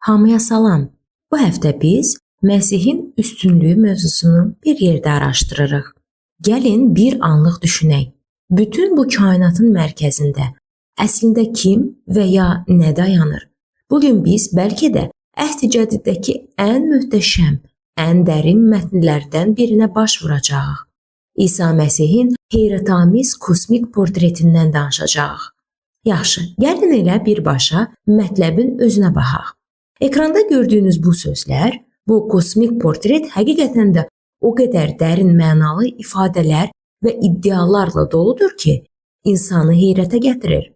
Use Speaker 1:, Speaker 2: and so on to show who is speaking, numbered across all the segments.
Speaker 1: Hamıya salam. Bu həftə biz Məsihin üstünlüyü mövzusunu bir yerdə araşdırırıq. Gəlin bir anlıq düşünək. Bütün bu kainatın mərkəzində əslində kim və ya nə dayanır? Bugün biz bəlkə də Əhd-i Cədiddəki ən möhtəşəm, ən dərin mətnlərdən birinə baş vuracağıq. İsa Məsihin heyrətamiz kosmik portretindən danışacağıq. Yaxşı, gəlin elə birbaşa mətləbin özünə baxaq. Ekranda gördüyünüz bu sözlər, bu kosmik portret həqiqətən də o qədər dərin mənalı ifadələr və iddialarla doludur ki, insanı heyrətə gətirir.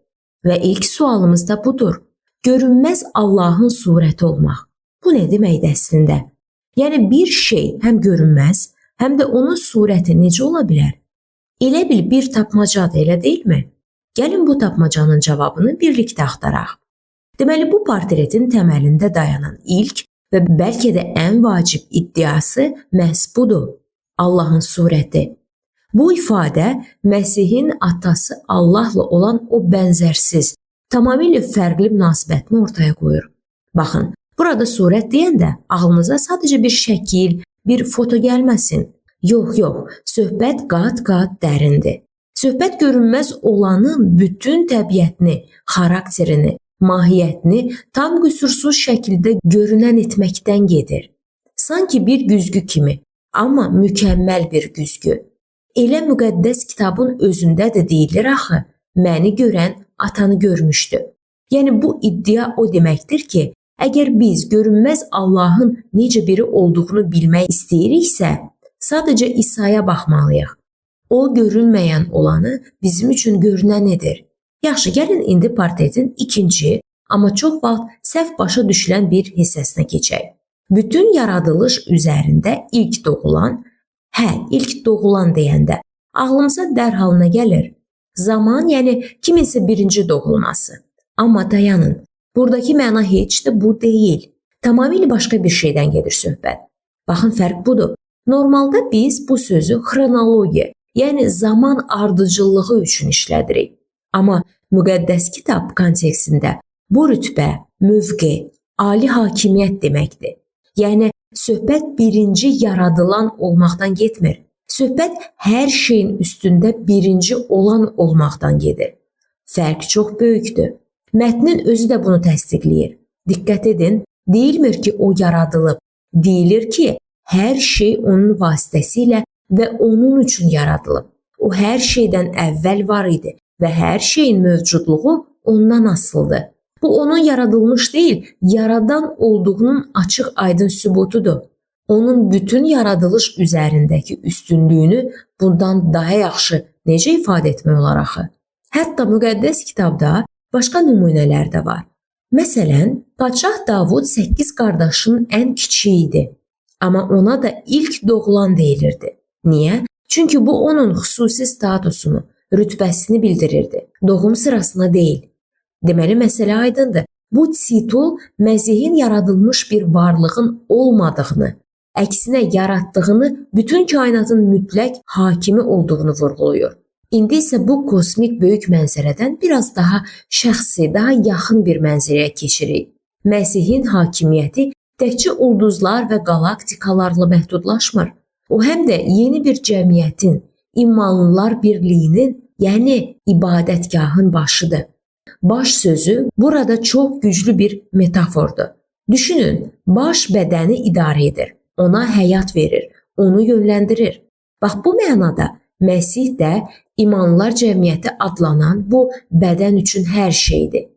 Speaker 1: Və ilk sualımız da budur. Görünməz Allahın surəti olmaq. Bu nə deməkdir əslində? Yəni bir şey həm görünməz, həm də onun surəti necə ola bilər? Elə bil bir tapmacadır, elə deyilmi? Gəlin bu tapmacanın cavabını birlikdə axtaraq. Deməli, bu portretin təməlində dayanan ilk və bəlkə də ən vacib iddiası məhz budur. Allahın surəti. Bu ifadə Məsihin atası Allahla olan o bənzərsiz, tamamilə fərqli münasibətini ortaya qoyur. Baxın, burada surət deyəndə ağlınıza sadəcə bir şəkil, bir foto gəlməsin. Yox, söhbət qat-qat dərindir. Söhbət görünməz olanın bütün təbiətini, xarakterini, mahiyyətini tam qüsursuz şəkildə görünən etməkdən gedir. Sanki bir güzgü kimi, amma mükəmməl bir güzgü. Elə müqəddəs kitabın özündə də deyilir axı, məni görən atanı görmüşdü. Yəni bu iddia o deməkdir ki, əgər biz görünməz Allahın necə biri olduğunu bilmək istəyiriksə, sadəcə İsa'ya baxmalıyıq. O görünməyən olanı bizim üçün görünən edir. Yaxşı, gəlin indi portretin ikinci, amma çox vaxt səhv başa düşülən bir hissəsinə keçək. Bütün yaradılış üzərində ilk doğulan, ilk doğulan deyəndə ağlımıza dərhal nə gəlir? Zaman, yəni kiminsə birinci doğulması. Amma dayanın, buradakı məna heç də bu deyil. Tamamilə başqa bir şeydən gedir söhbət. Baxın, fərq budur. Normalda biz bu sözü xronologiya, yəni zaman ardıcıllığı üçün işlədirik. Amma müqəddəs kitab kontekstində bu rütbə, mövqe, ali hakimiyyət deməkdir. Yəni söhbət birinci yaradılan olmaqdan getmir. Söhbət hər şeyin üstündə birinci olan olmaqdan gedir. Fərq çox böyükdür. Mətnin özü də bunu təsdiqləyir. Diqqət edin, deyilmir ki, o yaradılıb. Deyilir ki, hər şey onun vasitəsilə və onun üçün yaradılıb. O hər şeydən əvvəl var idi və hər şeyin mövcudluğu ondan asılıdır. Bu onun yaradılmış deyil, yaradan olduğunun açıq-aydın sübutudur. Onun bütün yaradılış üzərindəki üstünlüyünü bundan daha yaxşı necə ifadə etmək olar axı? Hətta müqəddəs kitabda başqa nümunələr də var. Məsələn, Padşah Davud 8 qardaşın ən kiçiyi idi. Amma ona da ilk doğulan deyilirdi. Niyə? Çünki bu onun xüsusi statusunu, rütbəsini bildirirdi. Doğum sırasına deyil. Deməli, məsələ aydındır. Bu titul Məsihin yaradılmış bir varlığın olmadığını, əksinə yaratdığını, bütün kainatın mütləq hakimi olduğunu vurğulayır. İndi isə bu kosmik böyük mənzərədən biraz daha şəxsi, daha yaxın bir mənzərəyə keçirik. Məsihin hakimiyyəti təkcə ulduzlar və qalaktikalarla məhdudlaşmır. O həm də yeni bir cəmiyyətin, imanlılar birliyinin, yəni ibadətgahın başıdır. Baş sözü burada çox güclü bir metafordur. Düşünün, baş bədəni idarə edir, ona həyat verir, onu yönləndirir. Bax, bu mənada Məsih də imanlılar cəmiyyəti adlanan bu bədən üçün hər şeydir.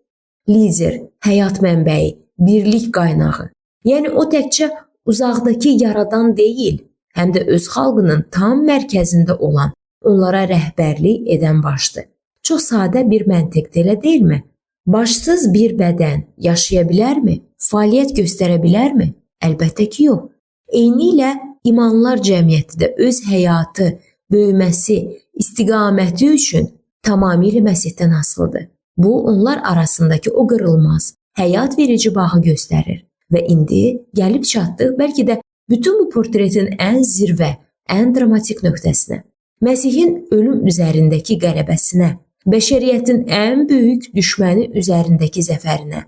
Speaker 1: Lider, həyat mənbəyi, birlik qaynağı. Yəni o təkcə uzaqdakı yaradan deyil, həm də öz xalqının tam mərkəzində olan, onlara rəhbərlik edən başdır. Çox sadə bir məntiqdir, elə deyilmi? Başsız bir bədən yaşaya bilərmi? Fəaliyyət göstərə bilərmi? Əlbəttə ki, yox. Eynilə imanlılar cəmiyyəti də öz həyatı, böyüməsi, istiqaməti üçün tamamilə Məsihdən asılıdır. Bu, onlar arasındakı o qırılmaz, həyat verici bağı göstərir. Və indi gəlib çatdıq bəlkə də bütün bu portretin ən zirvə, ən dramatik nöqtəsinə. Məsihin ölüm üzərindəki qələbəsinə, bəşəriyyətin ən böyük düşməni üzərindəki zəfərinə.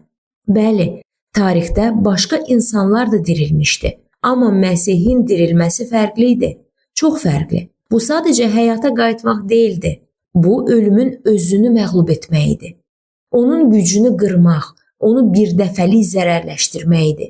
Speaker 1: Bəli, Tarixdə başqa insanlar da dirilmişdi. Amma Məsihin dirilməsi fərqli idi. Çox fərqli. Bu sadəcə həyata qayıtmaq deyildi. Bu ölümün özünü məğlub etmək idi. Onun gücünü qırmaq, onu birdəfəlik zərərləşdirmək idi.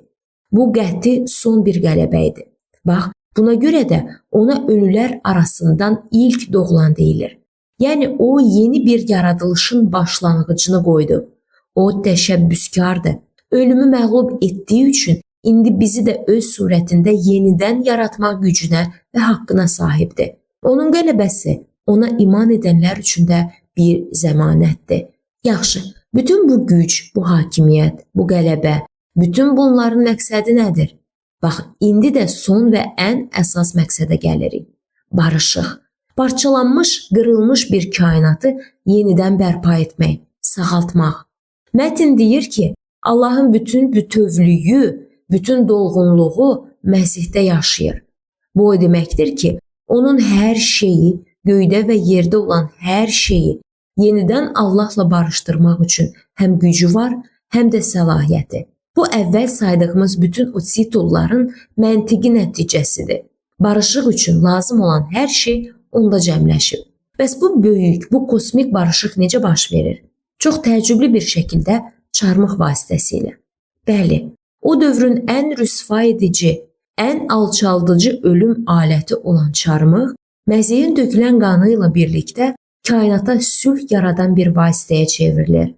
Speaker 1: Bu qəti son bir qələbə idi. Bax, buna görə də ona ölülər arasından ilk doğulan deyilir. Yəni o yeni bir yaradılışın başlanğıcını qoydu. O təşəbbüskardır. Ölümü məğlub etdiyi üçün indi bizi də öz surətində yenidən yaratmaq gücünə və haqqına sahibdir. Onun qələbəsi ona iman edənlər üçün də bir zəmanətdir. Yaxşı, bütün bu güc, bu hakimiyyət, bu qələbə, bütün bunların məqsədi nədir? Bax, indi də son və ən əsas məqsədə gəlirik. Barışıq. Parçalanmış, qırılmış bir kainatı yenidən bərpa etmək, sağaltmaq. Mətn deyir ki, Allahın bütün bütövlüyü, bütün dolğunluğu Məsihdə yaşayır. Bu o deməkdir ki, onun hər şeyi, göydə və yerdə olan hər şeyi yenidən Allahla barışdırmaq üçün həm gücü var, həm də səlahiyyəti. Bu əvvəl saydığımız bütün o titulların məntiqi nəticəsidir. Barışıq üçün lazım olan hər şey onda cəmləşib. Bəs bu böyük, bu kosmik barışıq necə baş verir? Çox təəccüblü bir şəkildə çarmıx vasitəsilə. Bəli, o dövrün ən rüsva edici, ən alçaldıcı ölüm aləti olan çarmıx, Məsihin dökülən qanı ilə birlikdə kainata sülh yaradan bir vasitəyə çevrilir.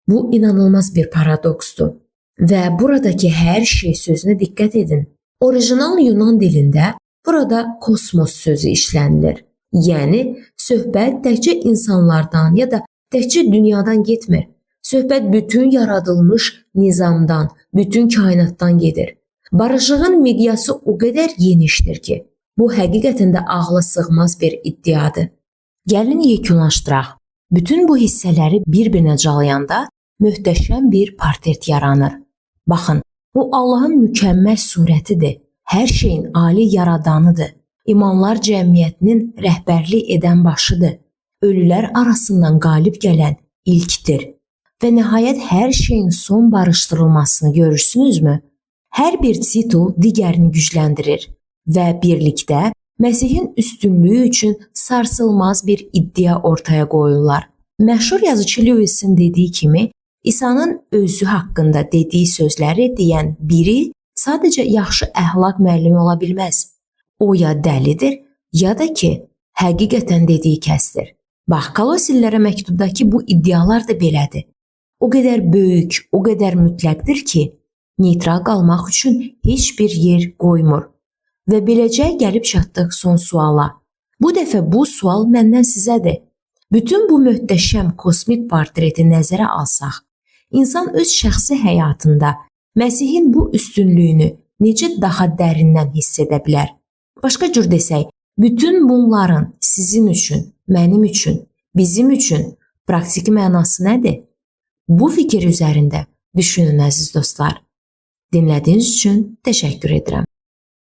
Speaker 1: Bu inanılmaz bir paradoksdur. Və buradakı hər şey sözünə diqqət edin. Orijinal Yunan dilində burada kosmos sözü işlənilir. Yəni, söhbət təkcə insanlardan ya da təkcə dünyadan getmir. Söhbət bütün yaradılmış nizamdan, bütün kainatdan gedir. Barışığın miqyası o qədər genişdir ki, bu həqiqətən də ağla sığmaz bir iddiadır. Gəlin yekunlaşdıraq. Bütün bu hissələri bir-birinə calayanda möhtəşəm bir portret yaranır. Baxın, bu Allahın mükəmməl surətidir. Hər şeyin ali yaradanıdır. İmanlar cəmiyyətinin rəhbərlik edən başıdır. Ölülər arasından qalib gələn ilkdir. Və nəhayət hər şeyin son barışdırılmasını görürsünüzmü? Hər bir titul digərini gücləndirir və birlikdə Məsihin üstünlüyü üçün sarsılmaz bir iddia ortaya qoyurlar. Məşhur yazıcı Lewisin dediyi kimi, İsa'nın özü haqqında dediyi sözləri deyən biri sadəcə yaxşı əxlaq müəllimi ola bilməz. O ya dəlidir, ya da ki, həqiqətən dediyi kəsdir. Bax, Kolossillərə məktubdakı bu iddialar da belədir. O qədər böyük, o qədər mütləqdir ki, neytral qalmaq üçün heç bir yer qoymur. Və beləcə gəlib çatdıq son suala. Bu dəfə bu sual məndən sizədir. Bütün bu möhtəşəm kosmik portreti nəzərə alsaq, insan öz şəxsi həyatında Məsihin bu üstünlüyünü necə daha dərindən hiss edə bilər? Başqa cür desək, bütün bunların sizin üçün, mənim üçün, bizim üçün praktiki mənası nədir? Bu fikir üzərində düşünün əziz dostlar. Dinlədiyiniz üçün təşəkkür edirəm.